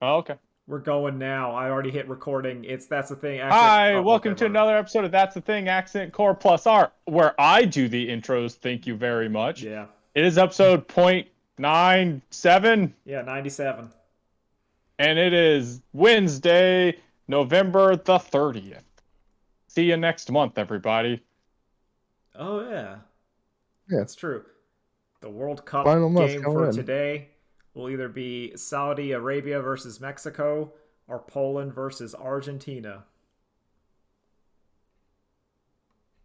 Oh, okay. We're going now. I already hit recording. That's the thing. Accent. Hi, Oh, okay, welcome to perfect. another episode of That's the Thing, Accent Core Plus Art, where I do the intros. Thank you very much. Yeah. It is episode 0.97, Yeah, 97. and it is Wednesday, November the 30th. See you next month, everybody. Oh, yeah. Yeah, That's true. The World final Cup month game for coming in. today will either be Saudi Arabia versus Mexico or Poland versus Argentina.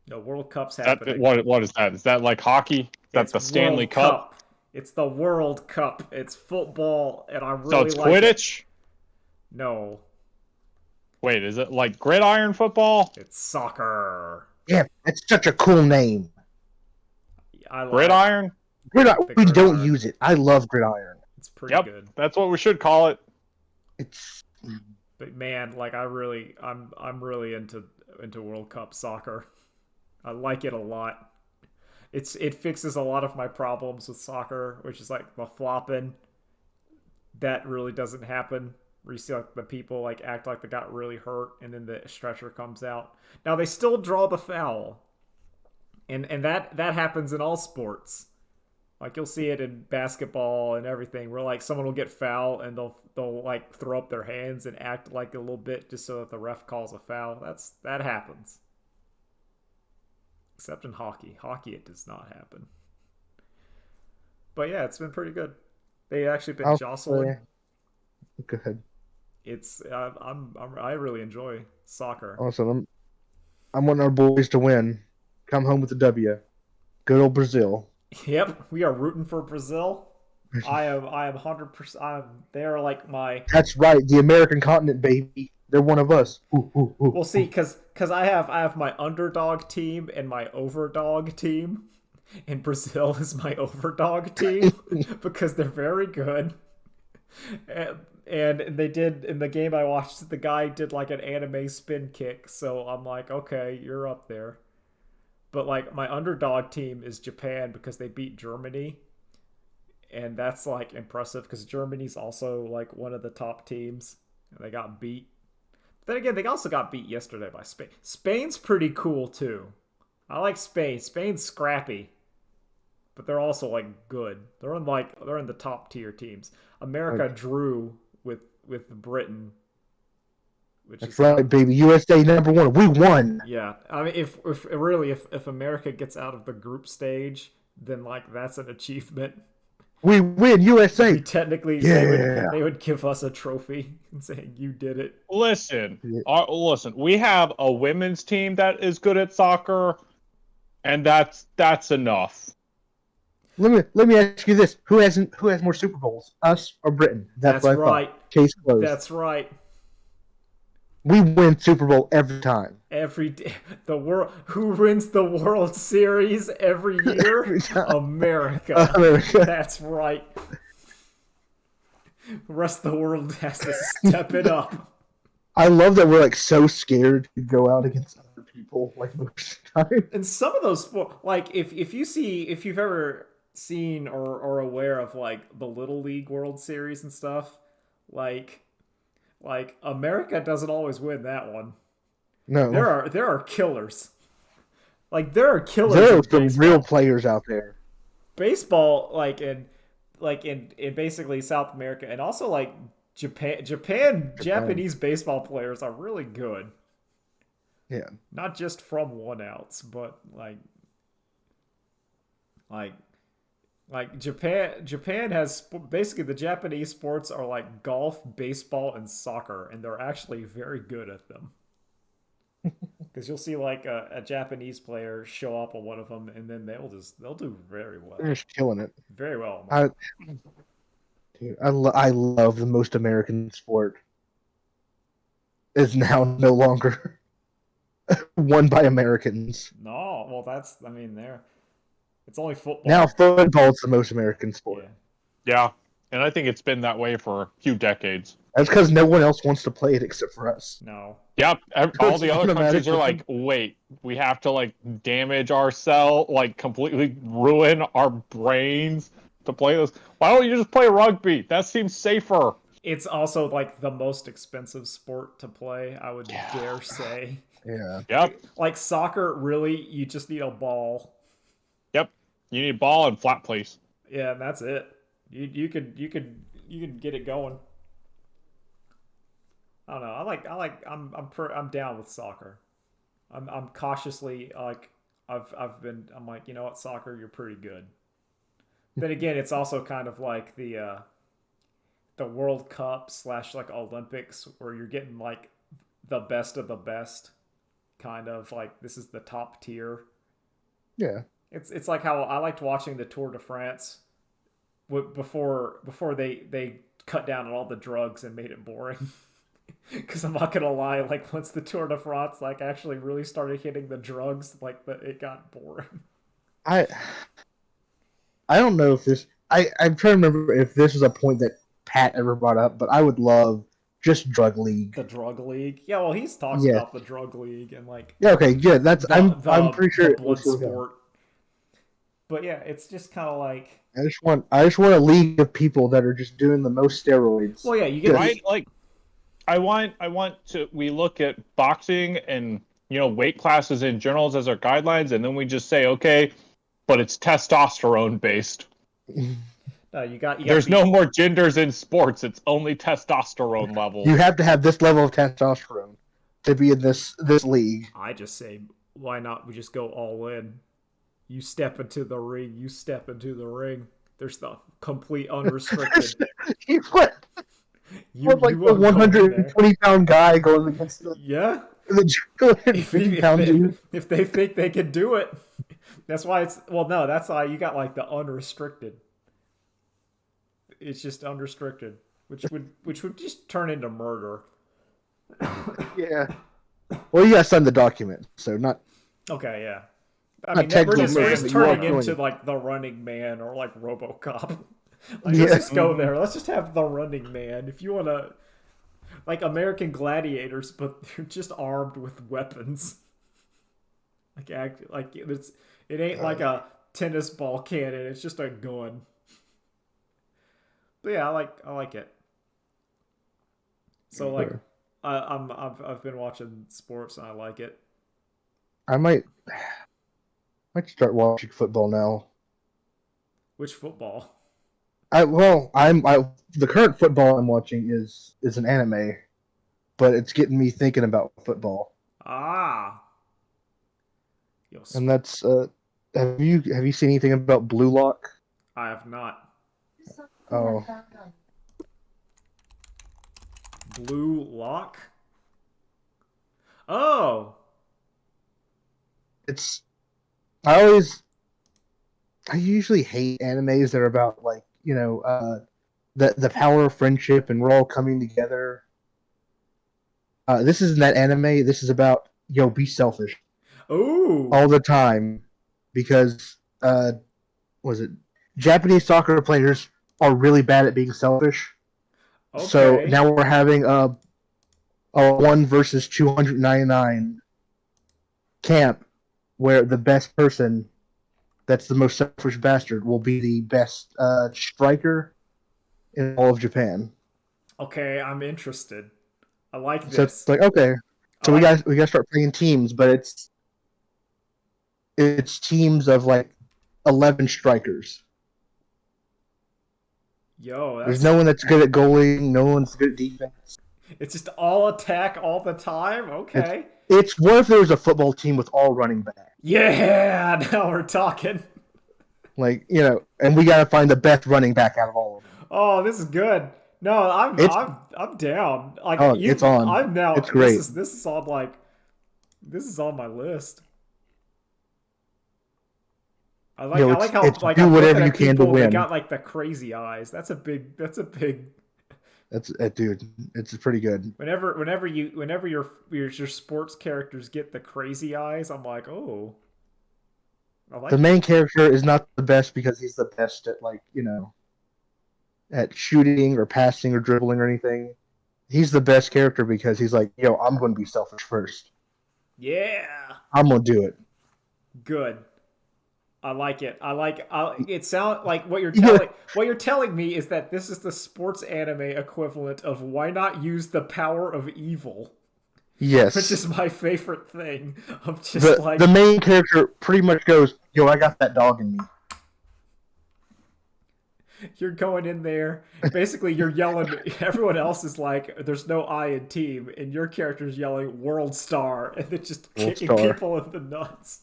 The World Cup's That happening. what is that? Is that like hockey? Is that It's the Stanley World Cup? Cup. It's the World Cup. It's football, and I So really it's like it. Quidditch? No, Wait, is it like gridiron football? it's soccer. Yeah, that's such a cool name. I like Gridiron? the We don't gridiron. use it. I love gridiron. It's pretty Yep, good. that's what we should call it. It's But man, like I'm really into World Cup soccer. I like it a lot. It fixes a lot of my problems with soccer, which is like the flopping. That really doesn't happen. Where you see like the people like act like they got really hurt, and then the stretcher comes out. Now they still draw the foul, and that happens in all sports. Like you'll see it in basketball and everything, where like someone will get foul and they'll like throw up their hands and act like a little bit just so that the ref calls a foul. That happens. Except in hockey. Hockey it does not happen. But yeah, it's been pretty good. They actually been I'll jostling. say, go ahead. It's I really enjoy soccer. Also, I'm wanting our boys to win. Come home with a W. Good old Brazil. Yep, we are rooting for Brazil. I am 100%. They are like my. That's right, the American continent, baby. They're one of us. We'll see, because I have my underdog team and my overdog team, and Brazil is my overdog team because they're very good. And they did in the game I watched. The guy did like an anime spin kick, so I'm like, okay, you're up there. But like my underdog team is Japan because they beat Germany, and that's like impressive because Germany's also like one of the top teams, and they got beat. But then again, they also got beat yesterday by Spain. Spain's pretty cool too. I like Spain. Spain's scrappy, but they're also like good. They're in the top tier teams. America Like, drew with Britain, which that's is right, baby. USA #1. We won. yeah. I mean, if America gets out of the group stage, then like that's an achievement. We win, USA. We technically Yeah. they would give us a trophy and saying you did it. Listen, Yeah. listen. We have a women's team that is good at soccer, and that's enough. Let me ask you this: Who has more Super Bowls, us or Britain? That's what I right. thought. Case closed. That's right. We win Super Bowl every time. Every day, the world who wins the World Series every year? Every time. America. America. That's right. The rest of the world has to step it up. I love that we're like so scared to go out against other people like most of the time. And some of those like if you've ever seen or aware of like the Little League World Series and stuff, like America doesn't always win that one. No, There are killers. Like there are killers there in are some baseball. real players out there. Baseball in basically South America and also like Japan Japanese baseball players are really good. Yeah, Not just from one outs, but like Japan has basically the Japanese sports are like golf, baseball, and soccer, and they're actually very good at them. Because you'll see like a Japanese player show up on one of them, and then they'll do very well, they're just killing it. very well. I dude, I love the most American sport is now no longer won by Americans. No, well I mean there, it's only football. Now football's the most American sport. Yeah, Yeah, and I think it's been that way for a few decades. That's because no one else wants to play it except for us. no, Yep, all the other countries are automatically. like, wait, we have to like damage ourselves, like completely ruin our brains to play this. Why don't you just play rugby? That seems safer. It's also like the most expensive sport to play, I would Yeah. dare say. Yeah. Yep. Like soccer, really, you just need a ball. Yep. You need ball and flat place. Yeah, and that's it. You could get it going. I don't know. I'm down with soccer. I'm cautiously like I'm like, you know what, soccer, you're pretty good. Then again, it's also kind of like the World Cup slash like Olympics where you're getting like the best of the best, kind of like this is the top tier. Yeah. It's like how I liked watching the Tour de France before they cut down on all the drugs and made it boring. Because I'm not gonna lie, like once the Tour de France like actually really started hitting the drugs, like it got boring. I I don't know if this. I'm trying to remember if this was a point that Pat ever brought up, but I would love just drug league. The drug league, yeah. Well, he's talks Yeah. about the drug league and like Yeah. Okay. Good. That's. I'm pretty sure. the blood sport. But yeah, it's just kind of like, I just want a league of people that are just doing the most steroids. well, yeah, you get Right? Like I want to we look at boxing and weight classes in journals as our guidelines, and then we just say, okay, but it's testosterone based. no, you got There's no more genders in sports. It's only testosterone level. You have to have this level of testosterone to be in this league. I just say, why not? We just go all in. You step into the ring. You step into the ring. There's the complete unrestricted. You what? You, Like you the won't go in there. 120-pound guy going against Yeah. the If 50-pound dude. if they think they can do it, that's why it's. Well, no, that's why you got like the unrestricted. It's just unrestricted, which would just turn into murder. Yeah. Well, you got to sign the document, so not. Okay, yeah. I Not mean, we're technically just murder, but you are turning doing into it. like the Running Man or like RoboCop. Like, Yeah. let's just go there. Let's just have the Running Man. If you want to, like American Gladiators, but they're just armed with weapons. Like it ain't like a tennis ball cannon. It's just a gun. But yeah, I like it. So like, Sure. I've been watching sports and I like it. I might start watching football now. Which football? The current football I'm watching is an anime, but it's getting me thinking about football. Ah. Yo, And that's have you seen anything about Blue Lock? I have not. Oh. Blue Lock? Oh. It's I usually hate animes that are about like, the power of friendship and we're all coming together. This isn't that anime. This is about, be selfish Ooh. all the time because was it Japanese soccer players are really bad at being selfish. Okay. So now we're having a 1 versus 299 camp where the best person that's the most selfish bastard will be the best striker in all of Japan. Okay, I'm interested. I like So this. it's like, okay, so we got to start playing teams, but it's teams of like 11 strikers. Yo, There's no one that's good at goaling, no one's good at defense. it's just all attack all the time. Okay. It's what if there was a football team with all running backs? Yeah, now we're talking. Like, and we got to find the best running back out of all of them. Oh, this is good. No, I'm down. Like It's on. I'm now. It's great. This is on like. This is on my list. I like how it's like do I'm whatever looking you at can to people, they win. got like the crazy eyes. That's a big. That's dude. It's pretty good. Whenever your sports characters get the crazy eyes, I'm like, oh. I like The main character is not the best because he's the best at at shooting or passing or dribbling or anything. He's the best character because he's like, I'm going to be selfish first. Yeah. I'm going to do it. Good. I like it. It sound like what Yeah. you're telling me is that this is the sports anime equivalent of why not use the power of evil, which Yes. is my favorite thing of just The main character pretty much goes, "Yo, I got that dog in me." you're going in there, basically you're yelling, everyone else is like, there's no I in team, and your character's yelling world star, and then just World kicking star. people in the nuts.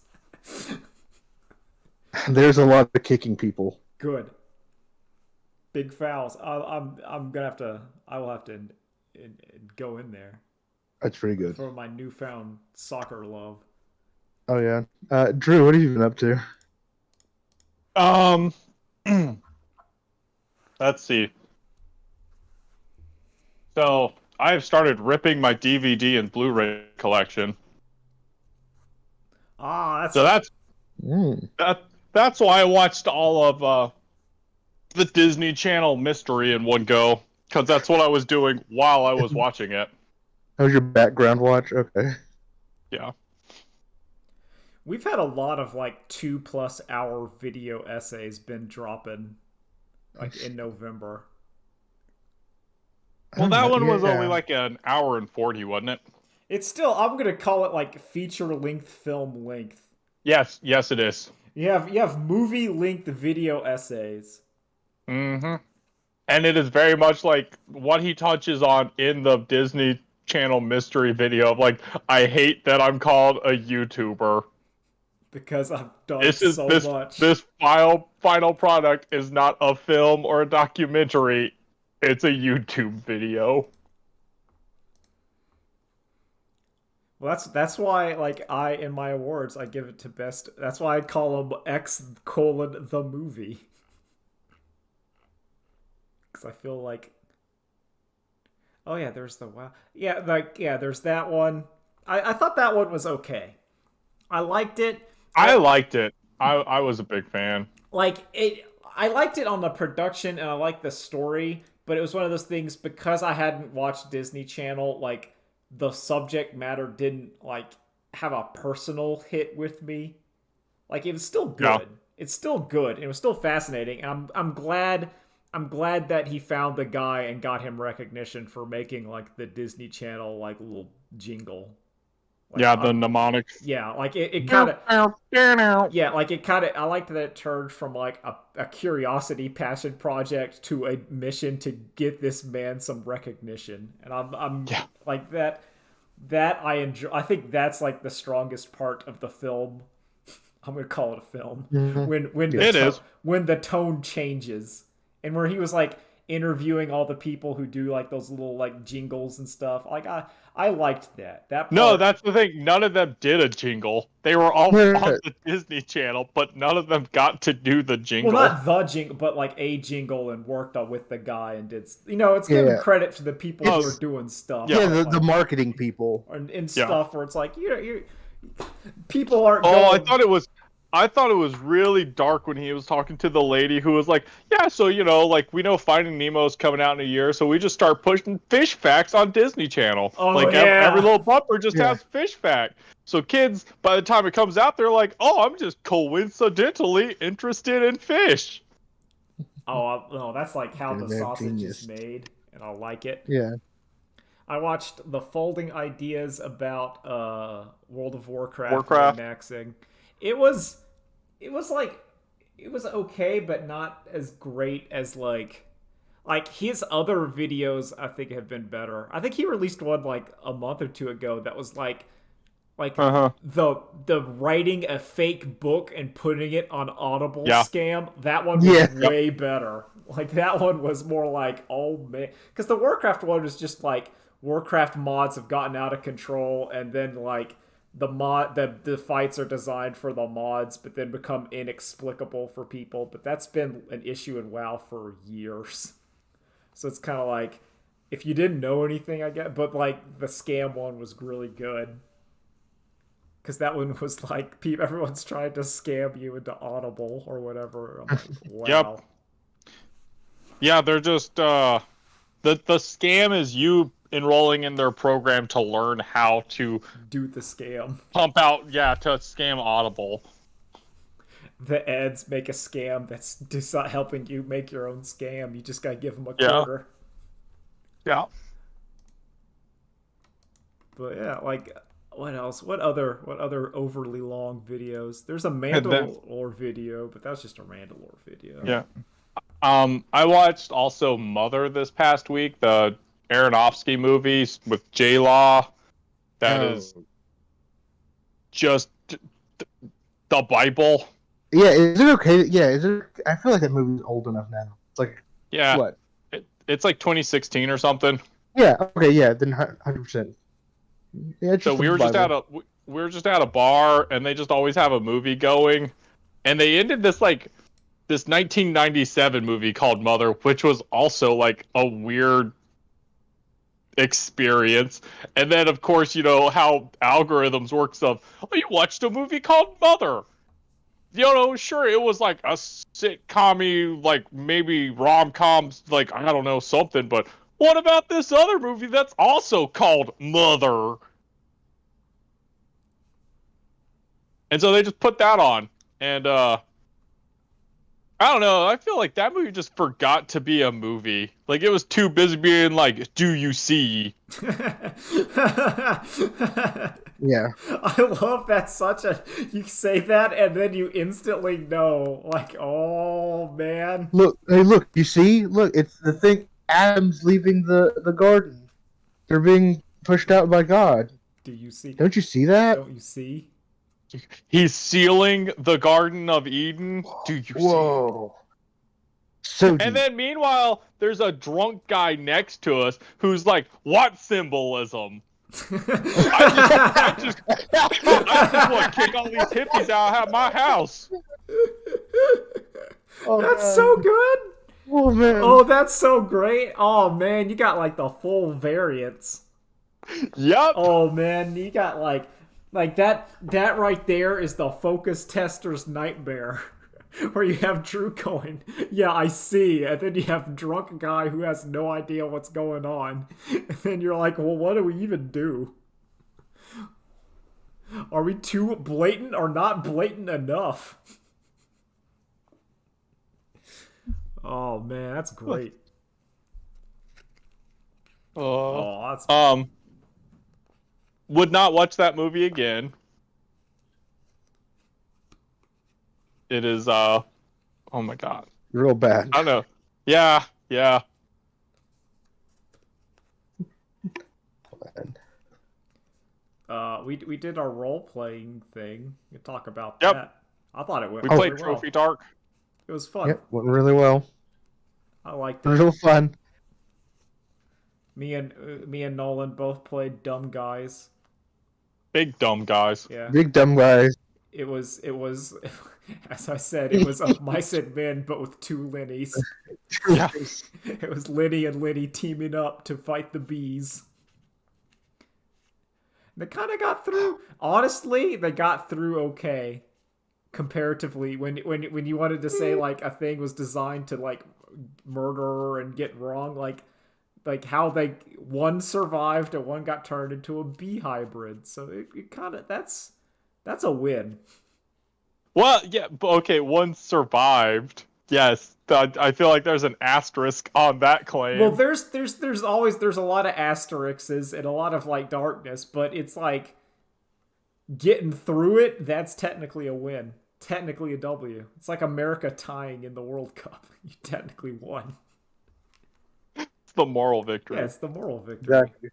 There's a lot of kicking people. Good. Big fouls. I'm gonna have to. I will have to go in there That's pretty good. for my newfound soccer love. Oh yeah. Drew, what have you been up to? Let's see. So I've started ripping my DVD and Blu-ray collection. That's So Mm. that's why I watched all of the Disney Channel mystery in one go, because that's what I was doing while I was watching it. That was your background watch? Okay. Yeah. we've had a lot of like 2+ hour video essays been dropping, like in November. Well, that one was Yeah. only like an hour and 40, wasn't it? It's still. I'm gonna call it like feature length film length. Yes, it is. You have movie length video essays. Mm-hmm. And it is very much like what he touches on in the Disney Channel mystery video. Like, I hate that I'm called a YouTuber. Because I've done This much. This final product is not a film or a documentary. It's a YouTube video. Well, that's why, like, in my awards, I give it to best. That's why I call them the movie. Because I feel like, oh yeah, there's the wow, there's that one. I thought that one was okay. I liked it. I liked it. I was a big fan. I liked it on the production and I liked the story, but it was one of those things because I hadn't watched Disney Channel, like the subject matter didn't like have a personal hit with me. Like it was still good. Yeah. It's still good. It was still fascinating. And I'm glad that he found the guy and got him recognition for making like the Disney Channel like little jingle. Like, Yeah, the mnemonic. Yeah, like it kind of. Yeah, like it kind of. I liked that it turned from like a curiosity passion project to a mission to get this man some recognition, and I'm Yeah. like that. That I enjoy. I think that's like the strongest part of the film. I'm gonna call it a film. Mhm. When the tone changes, and where he was like interviewing all the people who do like those little like jingles and stuff. Like I liked that. That part, No, that's the thing. None of them did a jingle. They were all Yeah. on the Disney Channel, but none of them got to do the jingle. well, not the jingle, but like a jingle, and worked on with the guy and did. It's giving Yeah. credit to the people who It's- are doing stuff. Yeah, Yeah, the like, marketing people. and Yeah. stuff where it's like you people aren't. Oh, going, I thought it was really dark when he was talking to the lady who was like, yeah, so, like, we know Finding Nemo's coming out in a year, so we just start pushing fish facts on Disney Channel. Oh, like, yeah. every little bumper just Yeah. has fish fact. So kids, by the time it comes out, they're like, oh, I'm just coincidentally interested in fish. Oh, that's like how the They're sausage genius. is made, and I like it. Yeah. I watched the folding ideas about World of Warcraft. Maxing. It was okay, but not as great as like his other videos. I think have been better. I think he released one like a month or two ago that was like the writing a fake book and putting it on Audible Yeah. scam. That one was Yeah. way better. Like that one was more like, oh man, because the Warcraft one was just like Warcraft mods have gotten out of control, and then like the fights are designed for the mods, but then become inexplicable for people. But that's been an issue in WoW for years. So it's kind of like if you didn't know anything, I get. But like the scam one was really good. Because that one was like, everyone's trying to scam you into Audible or whatever. I'm like, wow. Yep. Yeah, they're just, the scam is you enrolling in their program to learn how to Do the scam. pump out, to scam Audible. the ads make a scam that's just not helping you make your own scam. You just gotta give them a Yeah. quarter. Yeah. But yeah, like what else? What other overly long videos? There's a And then- Mandalore video, but that's just a Mandalore video. Yeah. I watched also Mother this past week, the Aronofsky movies with J Law. That is just the Bible. Yeah, is it okay? Yeah, is it? I feel like that movie's old enough now. It's like Yeah. what? It's like 2016 or something. Yeah. Okay. Yeah. Then 100%. Yeah. It's So just we the were just Bible. at a bar, and they just always have a movie going, and they ended this 1997 movie called Mother, which was also like a weird experience. And then of course, you know how algorithms works of, oh, you watched a movie called Mother. You know, sure, it was like a sitcom-y, like maybe rom-coms, like I don't know, something, but what about this other movie that's also called Mother? And so they just put that on. And I don't know, I feel like that movie just forgot to be a movie. Like, it was too busy being like, do you see? Yeah. I love that you say that and then you instantly know, like, oh man. Look. Hey, look. You see? Look. It's the thing. Adam's leaving the garden. They're being pushed out by God. Do you see? Don't you see that? Don't you see? He's sealing the Garden of Eden. Do you see? Whoa. So deep. And then meanwhile, there's a drunk guy next to us who's like, what symbolism? I just want to kick all these hippies out of my house. Oh, That's man. so good. Oh man. Oh, that's so great. Oh man, you got like the full variants. Yep. Oh man, you got like that right there is the focus tester's nightmare. Where you have Drew going, yeah, I see, and then you have drunk guy who has no idea what's going on, and then you're like, well, what do we even do? Are we too blatant or not blatant enough? Oh man, that's great. Oh, that's would not watch that movie again. It is oh my god. Real bad. I don't know. Yeah. we did our role playing thing. We talk about Yep. that. I thought it went We really played well. Trophy Dark. It was fun. Yep. Went really well. I liked it. Real fun. Me and Nolan both played dumb guys. Big dumb guys. Yeah. Big dumb guys. It was as I said, it was of mice and men but with two Linnies. Yeah. It was Linny and Linny teaming up to fight the bees. They kind of got through. Honestly, they got through okay comparatively. When you wanted to say like a thing was designed to like murder and get wrong, like how one survived and one got turned into a bee hybrid. So it kind of that's a win. Well, yeah, but okay, one survived. Yes, I feel like there's an asterisk on that claim. Well, there's a lot of asterisks and a lot of like darkness, but it's like getting through it. That's technically a win, technically a W. It's like America tying in the World Cup. You technically won. It's the moral victory. Yeah, it's the moral victory. Exactly.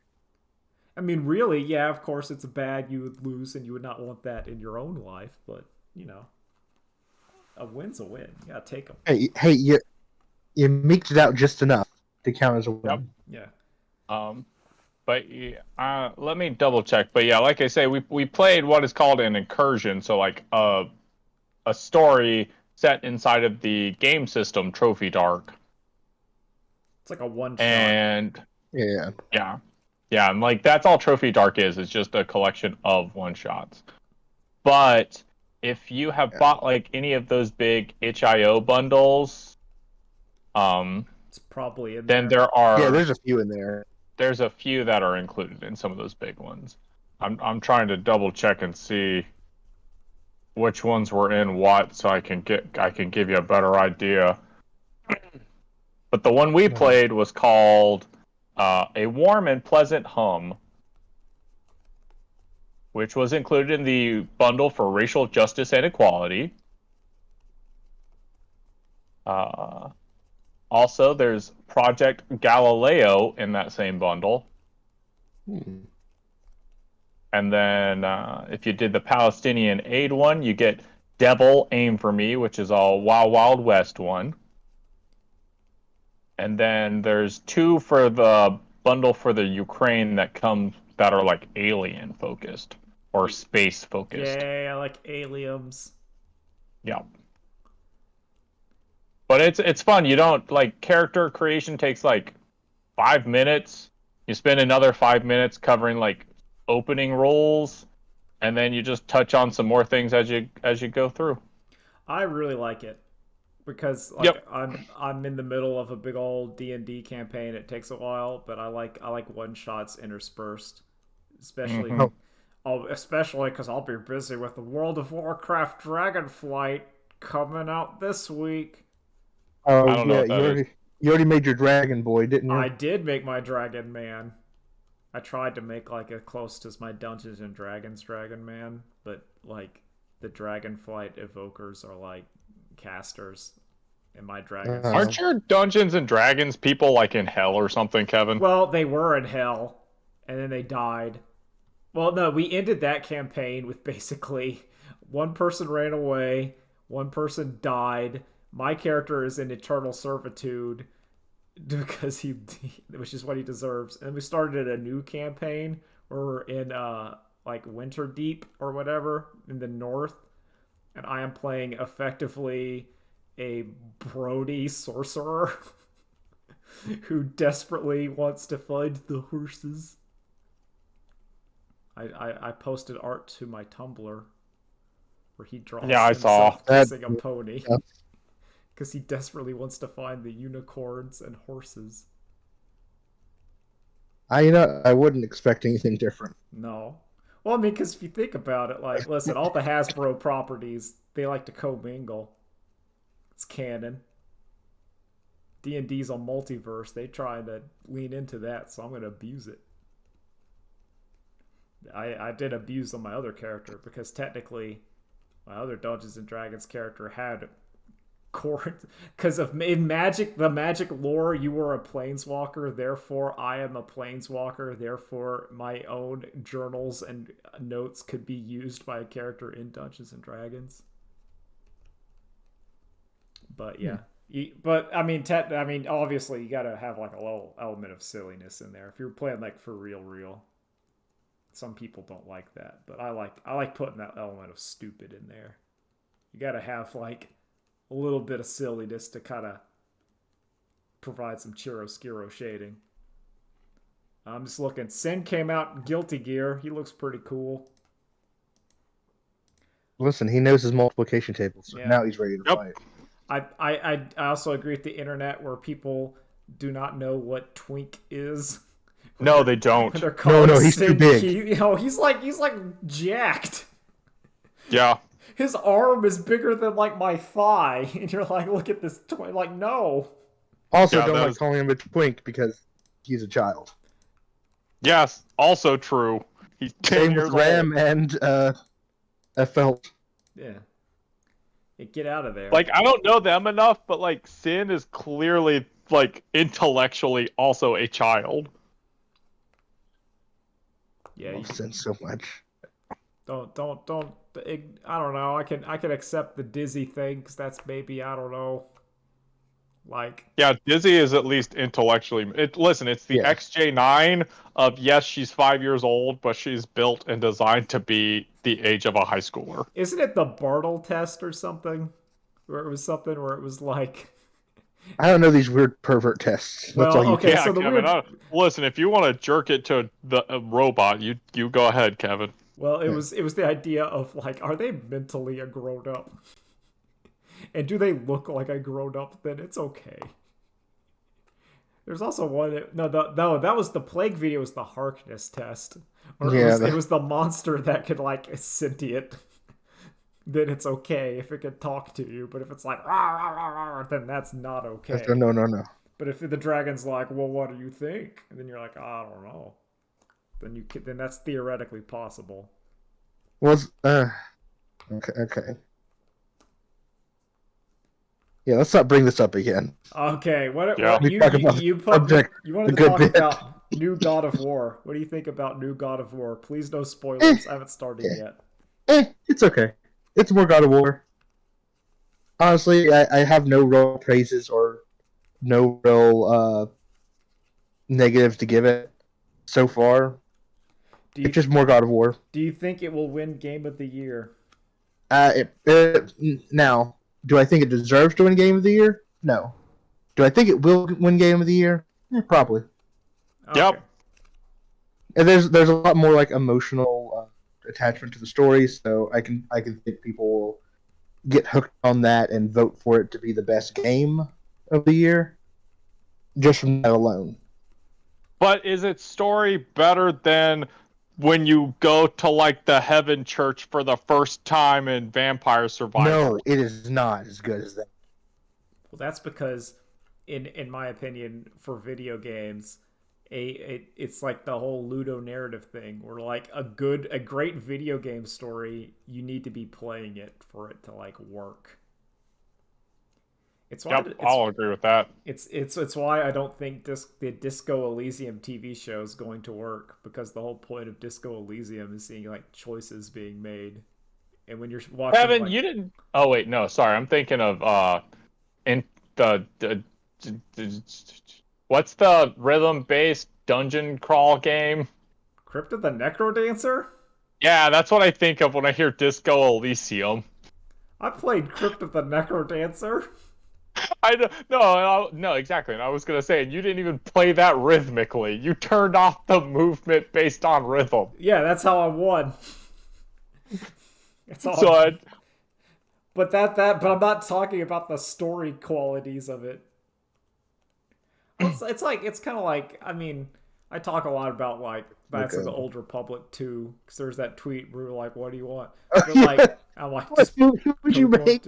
I mean, really, yeah, of course, it's bad. You would lose, and you would not want that in your own life. But you know, a win's a win. You gotta take them. Hey, you meeked it out just enough to count as a win. Yep. Yeah. But let me double check. But yeah, like I say, we played what is called an incursion, so like a story set inside of the game system Trophy Dark. It's like a one shot. And Yeah. yeah, and like that's all Trophy Dark is. It's just a collection of one shots. But if you have bought like any of those big itch.io bundles, It's probably in then there. there are Yeah, there's a few in there. there's a few that are included in some of those big ones. I'm trying to double check and see which ones were in what, so I can give you a better idea. But the one we played was called A Warm and Pleasant Hum, which was included in the bundle for racial justice and equality. Also, there's Project Galileo in that same bundle. And then if you did the Palestinian aid one, you get Devil Aim for Me, which is a Wild Wild West one. And then there's 2 for the bundle for the Ukraine that are like alien focused or space focused. Yay, I like aliens. Yeah. But it's fun. You don't like character creation takes like 5 minutes. You spend another 5 minutes covering like opening roles, and then you just touch on some more things as you go through. I really like it because like Yep. I'm in the middle of a big old D&D campaign. It takes a while, but I like one shots interspersed, especially especially because I'll be busy with the World of Warcraft Dragonflight coming out this week. Oh, I don't know yeah, what that you already made your Dragon Boy, didn't you? I did make my Dragon Man. I tried to make like as close to my Dungeons and Dragons Dragon Man, but like the Dragonflight evokers are like casters, and my dragons. Aren't your Dungeons and Dragons people like in hell or something, Kevin? Well, they were in hell, and then they died. Well, no, we ended that campaign with basically one person ran away, one person died. My character is in eternal servitude because which is what he deserves. And we started a new campaign where we're in like Winterdeep or whatever in the north, and I am playing effectively a Brody sorcerer who desperately wants to find the horses. I posted art to my Tumblr where he draws I saw himself kissing a pony because he desperately wants to find the unicorns and horses. I wouldn't expect anything different. No. Well, I mean, because if you think about it, like, listen, all the Hasbro properties, they like to commingle. It's canon. D&D's a multiverse. They try to lean into that, so I'm going to abuse it. I did abuse on my other character because technically my other Dungeons and Dragons character had because of in the magic lore, you were a planeswalker, therefore I am a planeswalker, therefore my own journals and notes could be used by a character in Dungeons and Dragons. But yeah. But I mean, obviously you gotta have like a little element of silliness in there if you're playing like for real. Some people don't like that, but I like putting that element of stupid in there. You gotta have like a little bit of silliness to kind of provide some chiaroscuro shading. I'm just looking. Sin came out in Guilty Gear. He looks pretty cool. Listen, he knows his multiplication tables, so now he's ready to fight. I also agree with the internet where people do not know what twink is. No, they don't. No, he's too big. He's like jacked. Yeah. His arm is bigger than like my thigh, and you're like, look at this twink. Like, no. Also, don't like calling him a twink because he's a child. Yes, also true. He's 10 years with Ram old. And Felt. Yeah. Get out of there. Like, I don't know them enough, but like Sin is clearly like intellectually also a child. Yeah, I love Sin so much. Don't. I don't know. I can accept the Dizzy thing because that's maybe, I don't know. Like, yeah, Dizzy is at least intellectually. Listen, it's the XJ9 of yes, she's 5 years old, but she's built and designed to be the age of a high schooler. Isn't it the Bartle test or something? Where it was something where it was like. I don't know these weird pervert tests. That's all you okay, yeah, so the Kevin, weird... listen, if you want to jerk it to the robot, you go ahead, Kevin. Well, it was the idea of like, are they mentally a grown up? And do they look like a grown up? Then it's okay. There's also one. No, that was the Plague video. Was the Harkness test? Or it was the monster that could like sentient. then it's okay if it can talk to you. But if it's like rah, rah, rah, rah, then that's not okay. No, no, no. But if the dragon's like, well, what do you think? And then you're like, I don't know. Then that's theoretically possible. Was okay. Yeah, let's not bring this up again. Okay, what We talk about you subject wanted a to good talk bit. about new God of War. What do you think about new God of War? Please no spoilers. I haven't started yet. It's okay. It's more God of War. Honestly, I have no real praises or no real negative to give it so far. It's just more God of War. Do you think it will win Game of the Year? Now, do I think it deserves to win Game of the Year? No. Do I think it will win Game of the Year? Probably. Okay. Yep. And there's a lot more like emotional attachment to the story, so I can think people will get hooked on that and vote for it to be the best game of the year, just from that alone. But is its story better than when you go to like the Heaven Church for the first time in Vampire Survivors? No, it is not as good as that. Well, that's because, in my opinion, for video games, it's like the whole Ludo narrative thing, where like a great video game story, you need to be playing it for it to like work. It's why I'll agree with that. It's why I don't think the Disco Elysium TV show is going to work, because the whole point of Disco Elysium is seeing like choices being made, and when you're watching, Kevin, like, you didn't. Oh wait, no, sorry, I'm thinking of in the what's the rhythm-based dungeon crawl game? Crypt of the Necrodancer. Yeah, that's what I think of when I hear Disco Elysium. I played Crypt of the Necrodancer. No, exactly. And I was gonna say, and you didn't even play that rhythmically. You turned off the movement based on rhythm. Yeah, that's how I won. That's all. So but I'm not talking about the story qualities of it. It's kind of like, I mean, I talk a lot about like Knights of the Old Republic 2, because there's that tweet where we're like, what do you want? But like, I'm like, what movie would you make?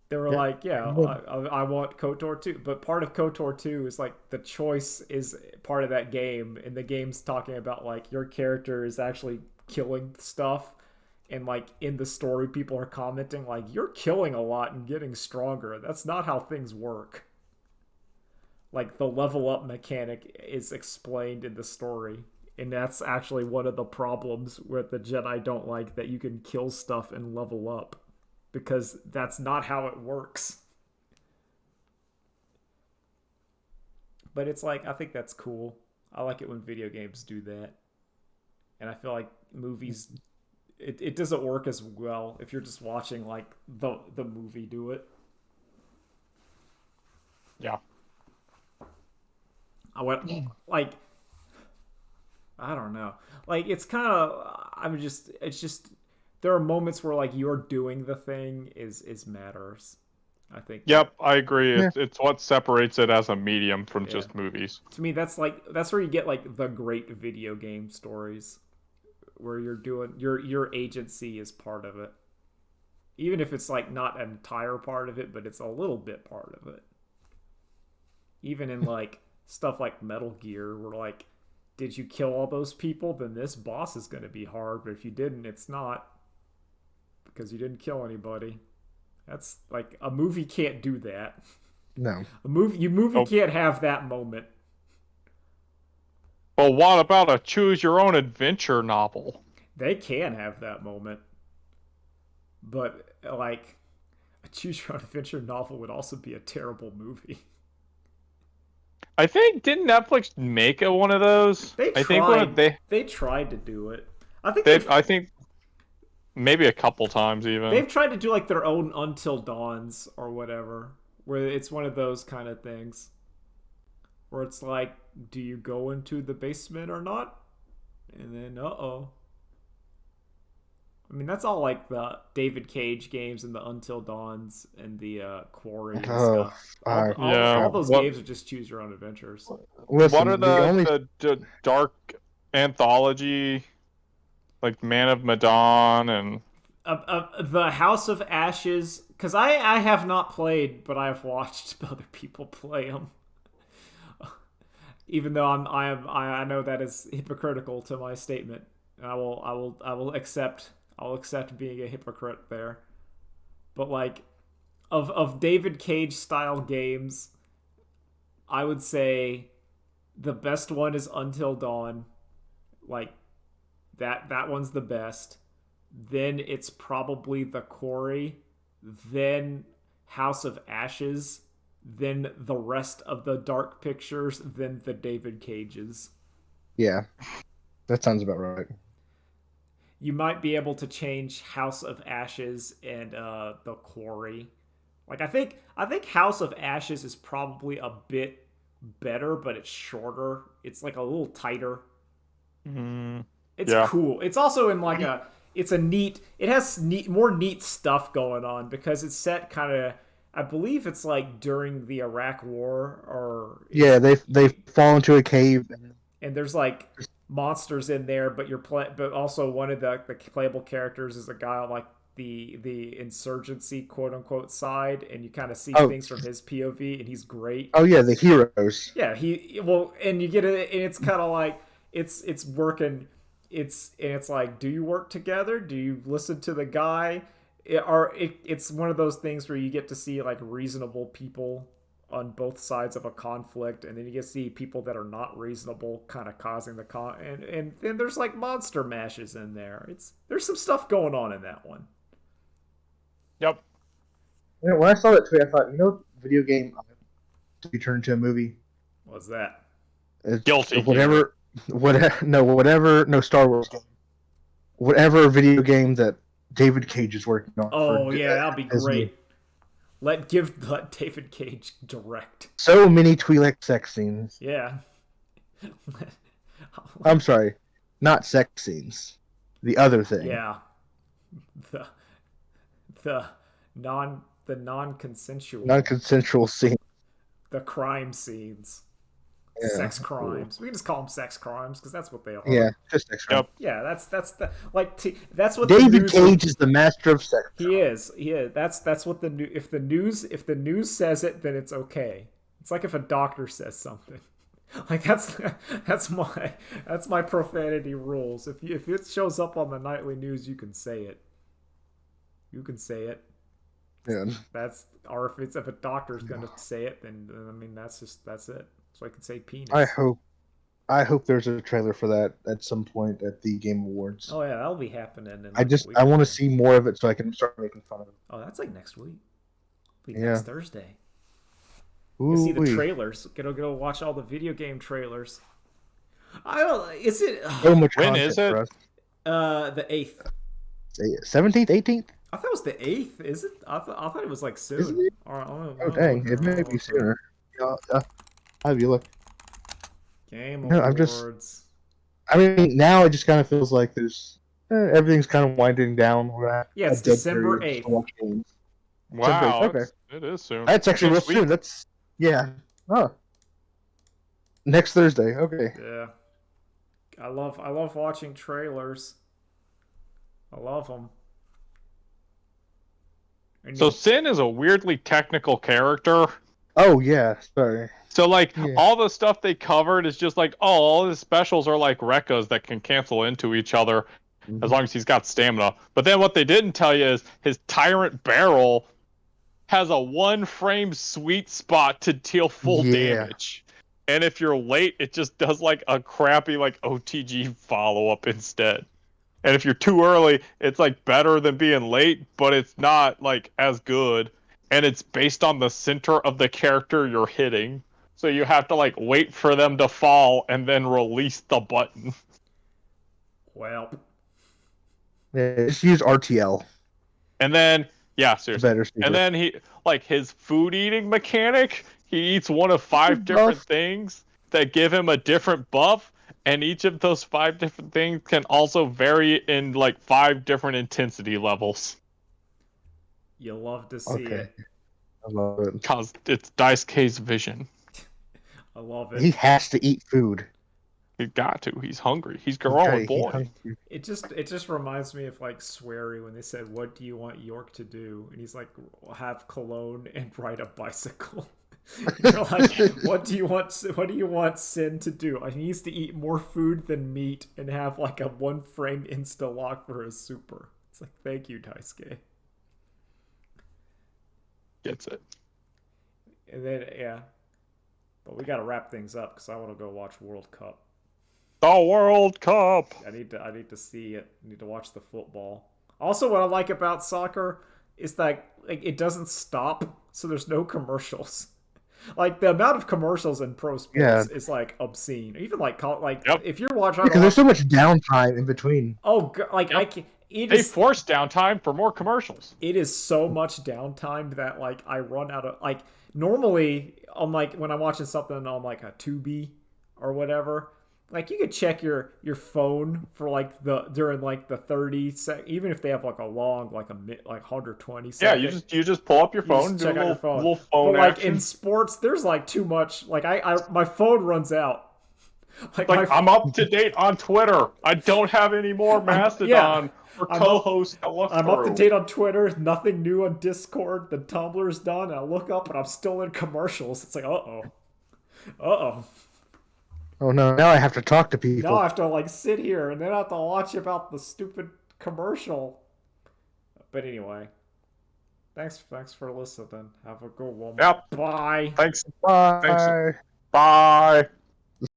They were like, yeah, I want KOTOR 2. But part of KOTOR 2 is like the choice is part of that game. And the game's talking about like your character is actually killing stuff. And like in the story, people are commenting like, you're killing a lot and getting stronger. That's not how things work. Like the level up mechanic is explained in the story. And that's actually one of the problems where the Jedi don't like that you can kill stuff and level up. Because that's not how it works. But it's like, I think that's cool. I like it when video games do that. And I feel like movies, it doesn't work as well if you're just watching like the movie do it. yeah. I went like, I don't know. Like it's kind of, it's just there are moments where like you're doing the thing is matters. I think. Yep, I agree. Yeah. It's what separates it as a medium from just movies. To me, that's where you get like the great video game stories, where you're doing your agency is part of it, even if it's like not an entire part of it, but it's a little bit part of it. Even in like stuff like Metal Gear, where like, did you kill all those people? Then this boss is going to be hard, but if you didn't, it's not. Because you didn't kill anybody. That's like a movie can't do that. No. A movie can't have that moment. Well, what about a choose your own adventure novel? They can have that moment. But like a choose your own adventure novel would also be a terrible movie. I think didn't Netflix make one of those? They tried to do it. I think maybe a couple times even. They've tried to do like their own Until Dawns or whatever, where it's one of those kind of things where it's like, do you go into the basement or not? And then I mean, that's all like the David Cage games and the Until Dawns and the Quarry and stuff. All those games are just choose your own adventures. Listen, what are the dark anthology like Man of Medan and The House of Ashes, because I have not played, but I have watched other people play them. Even though I know that is hypocritical to my statement. I will accept being a hypocrite there. But like of David Cage style games, I would say the best one is Until Dawn. Like that one's the best. Then it's probably The Quarry, then House of Ashes, then the rest of the Dark Pictures, then the David Cages. Yeah, that sounds about right. You might be able to change House of Ashes and The Quarry. Like I think House of Ashes is probably a bit better, but it's shorter. It's like a little tighter. It's yeah. cool. It's also in like it has more neat stuff going on because it's set kind of, I believe it's like during the Iraq War, or Yeah, they fall into a cave. and there's like monsters in there, but but also one of the playable characters is a guy on like the insurgency quote unquote side, and you kind of see things from his POV, and he's great. Oh yeah, the heroes. Yeah, and you get it, and it's kind of like it's working. It's like, do you work together? Do you listen to the guy? It's one of those things where you get to see like reasonable people on both sides of a conflict, and then you get to see people that are not reasonable kind of causing the and then there's like monster mashes in there. There's some stuff going on in that one. Yep. You know, when I saw that tweet, I thought, video game to be turned into a movie. What's that? Guilty. Whatever. No Star Wars game. Whatever video game that David Cage is working on. Oh yeah, that'd be great. Let David Cage direct. So many Twi'lek sex scenes. Yeah. I'm sorry, not sex scenes. The other thing. Yeah. The non-consensual scene. The crime scenes. Yeah. Sex crimes. We can just call them sex crimes because that's what they are. Yeah, just sex crimes. Yep. Yeah, that's what David Cage is the master of sex. He is. That's what if the news says it, then it's okay. It's like if a doctor says something. Like that's my profanity rules. If it shows up on the nightly news, you can say it. You can say it. Yeah. Or if a doctor's gonna say it, then I mean that's it. So I can say penis. I hope there's a trailer for that at some point at the Game Awards. Oh yeah, that'll be happening. I want to see more of it so I can start making fun of it. Oh, that's like next week. Next Thursday. Ooh, see the trailers. Go watch all the video game trailers. I don't. Is it? So much when content is it? for us. The 8th. 17th, 18th. I thought it was the 8th. Is it? I thought it was like soon. Isn't it? Oh dang! It may be sooner. I'll have you look. Game Awards. I mean, now it just kind of feels like there's everything's kind of winding down. Yeah, it's December 8th. Wow. Okay. It is soon. That's actually real soon. That's Oh. Next Thursday. Okay. Yeah. I love watching trailers. I love them. So Sin is a weirdly technical character. Oh yeah, sorry. So all the stuff they covered is just like, all his specials are like Rekka's that can cancel into each other as long as he's got stamina. But then what they didn't tell you is his Tyrant Barrel has a 1-frame sweet spot to deal full damage. And if you're late, it just does like a crappy OTG follow-up instead. And if you're too early, it's like better than being late, but it's not like as good. And it's based on the center of the character you're hitting. So you have to wait for them to fall and then release the button. Well. Yeah, just use RTL. And then, yeah, seriously. Better. And then he, his food eating mechanic, he eats one of 5 different things that give him a different buff. And each of those 5 different things can also vary in 5 different intensity levels. You love to see it. I love it. Because it's Daisuke's vision. I love it. He has to eat food. He's got to. He's hungry. He's He's growing, hungry. boy. It just reminds me of like Swery when they said, "What do you want York to do?" And he's like, "Have cologne and ride a bicycle." You're like, what do you want? What do you want Sin to do? He needs to eat more food than meat and have like a one frame insta lock for his super. It's like, thank you, Daisuke. Gets it. And then yeah, but we got to wrap things up because I want to go watch World Cup. The World Cup. I need to see it. I need to watch the football. Also, what I like about soccer is that like it doesn't stop, so there's no commercials. Like the amount of commercials in pro sports is like obscene. Even like if you're watching, because there's so much downtime in between. Oh, like Yep. I can. They force downtime for more commercials. It is so much downtime that like I run out of like normally on like when I'm watching something on like a Tubi or whatever. Like you could check your phone for like during like the 30 even if they have like a long like 120 seconds. Yeah, you just pull up your phone, do check out your phone. little phone but like action. in sports, there's like too much. Like I my phone runs out. I'm up to date on Twitter. I don't have any more Mastodon or co-host to look I'm through. up to date on Twitter. Nothing new on Discord. The Tumblr's done. And I look up and I'm still in commercials. It's like, uh oh. Oh no! Now I have to talk to people. Now I have to like sit here and then I have to watch about the stupid commercial. But anyway, thanks for listening. Have a good one. Yep. Bye. Thanks. Bye. Thanks. Bye.